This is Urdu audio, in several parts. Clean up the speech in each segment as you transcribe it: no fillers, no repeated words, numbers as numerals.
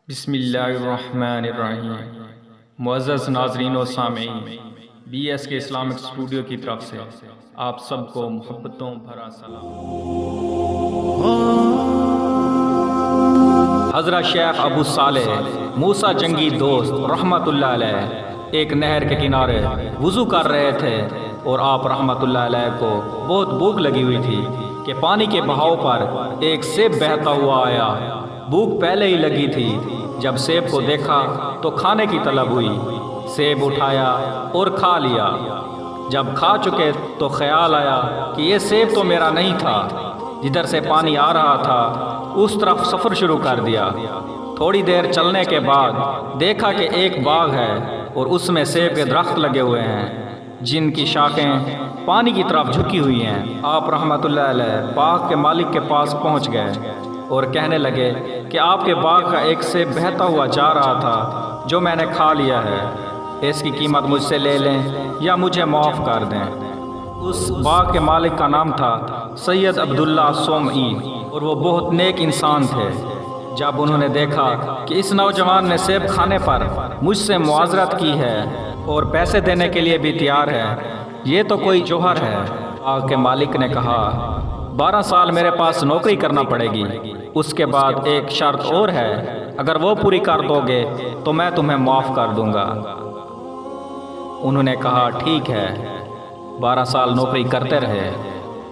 بسم اللہ الرحمن الرحیم۔ معزز ناظرین و سامعین، بی ایس کے اسلامک اسٹوڈیو کی طرف سے آپ سب کو محبتوں بھرا سلام۔ حضرت شیخ ابو صالح موسیٰ جنگی دوست رحمت اللہ علیہ ایک نہر کے کنارے وضو کر رہے تھے اور آپ رحمت اللہ علیہ کو بہت بھوک لگی ہوئی تھی کہ پانی کے بہاؤ پر ایک سیب بہتا ہوا آیا۔ بھوک پہلے ہی لگی تھی، جب سیب کو دیکھا تو کھانے کی طلب ہوئی۔ سیب اٹھایا اور کھا لیا۔ جب کھا چکے تو خیال آیا کہ یہ سیب تو میرا نہیں تھا۔ جدھر سے پانی آ رہا تھا اس طرف سفر شروع کر دیا۔ تھوڑی دیر چلنے کے بعد دیکھا کہ ایک باغ ہے اور اس میں سیب کے درخت لگے ہوئے ہیں جن کی شاخیں پانی کی طرف جھکی ہوئی ہیں۔ آپ رحمت اللہ علیہ باغ کے مالک کے پاس پہنچ گئے اور کہنے لگے کہ آپ کے باغ کا ایک سیب بہتا ہوا جا رہا تھا جو میں نے کھا لیا ہے، اس کی قیمت مجھ سے لے لیں یا مجھے معاف کر دیں۔ اس باغ کے مالک کا نام تھا سید عبداللہ سومعی اور وہ بہت نیک انسان تھے۔ جب انہوں نے دیکھا کہ اس نوجوان نے سیب کھانے پر مجھ سے معاذرت کی ہے اور پیسے دینے کے لیے بھی تیار ہے، یہ تو کوئی جوہر ہے۔ باغ کے مالک نے کہا 12 سال میرے پاس نوکری کرنا پڑے گی، اس کے بعد ایک شرط اور ہے، اگر وہ پوری کر دو گے تو میں تمہیں معاف کر دوں گا۔ انہوں نے کہا ٹھیک ہے۔ 12 سال نوکری کرتے رہے۔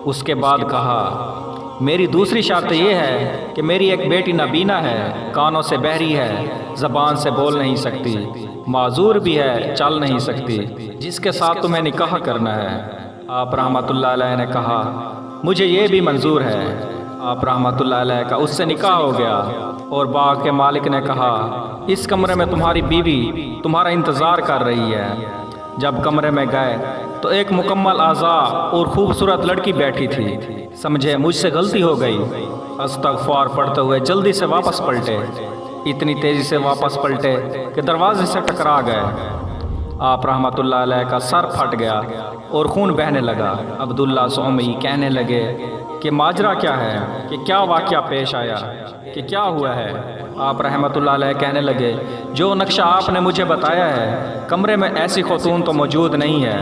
اس کے بعد کہا میری دوسری شرط یہ ہے کہ میری ایک بیٹی نابینا ہے، کانوں سے بہری ہے، زبان سے بول نہیں سکتی، معذور بھی ہے، چل نہیں سکتی، جس کے ساتھ تمہیں نکاح کرنا ہے۔ آپ رحمت اللہ علیہ نے کہا مجھے یہ بھی منظور ہے۔ آپ رحمت اللہ علیہ کا اس سے نکاح ہو گیا اور باغ کے مالک نے کہا اس کمرے میں تمہاری بیوی تمہارا انتظار کر رہی ہے۔ جب کمرے میں گئے تو ایک مکمل اعضاء اور خوبصورت لڑکی بیٹھی تھی۔ سمجھے مجھ سے غلطی ہو گئی، استغفار پڑھتے ہوئے جلدی سے واپس پلٹے۔ اتنی تیزی سے واپس پلٹے کہ دروازے سے ٹکرا گئے۔ آپ رحمت اللہ علیہ کا سر پھٹ گیا اور خون بہنے لگا۔ عبداللہ سومعی کہنے لگے کہ ماجرا کیا ہے، کہ کیا واقعہ پیش آیا، کہ کیا ہوا ہے؟ آپ رحمت اللہ علیہ کہنے لگے جو نقشہ آپ نے مجھے بتایا ہے کمرے میں ایسی خاتون تو موجود نہیں ہے۔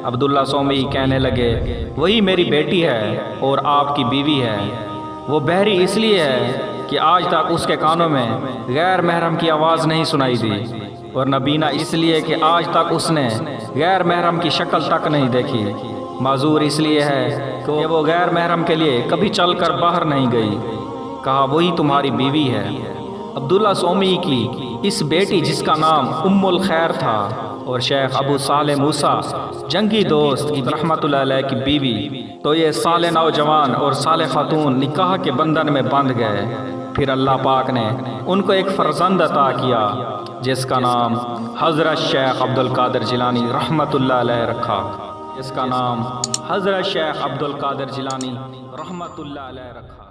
عبداللہ سومعی کہنے لگے وہی میری بیٹی ہے اور آپ کی بیوی ہے۔ وہ بہری اس لیے ہے کہ آج تک اس کے کانوں میں غیر محرم کی آواز نہیں سنائی دی، اور نابینا اس لیے کہ آج تک اس نے غیر محرم کی شکل تک نہیں دیکھی۔ معذور اس لیے ہے کہ وہ غیر محرم کے لیے کبھی چل کر باہر نہیں گئی۔ کہا وہی تمہاری بیوی ہے۔ عبداللہ سومعی کی اس بیٹی جس کا نام ام الخیر تھا اور شیخ ابو صالح موسیٰ جنگی دوست رحمت اللہ علیہ کی بیوی، تو یہ صالح نوجوان اور صالح خاتون نکاح کے بندھن میں بندھ گئے۔ پھر اللہ پاک نے ان کو ایک فرزند عطا کیا جس کا نام حضرت شیخ عبدالقادر جیلانی رحمت اللہ علیہ رکھا۔ جس کا نام حضرت شیخ عبدالقادر جیلانی رحمت اللہ علیہ رکھا۔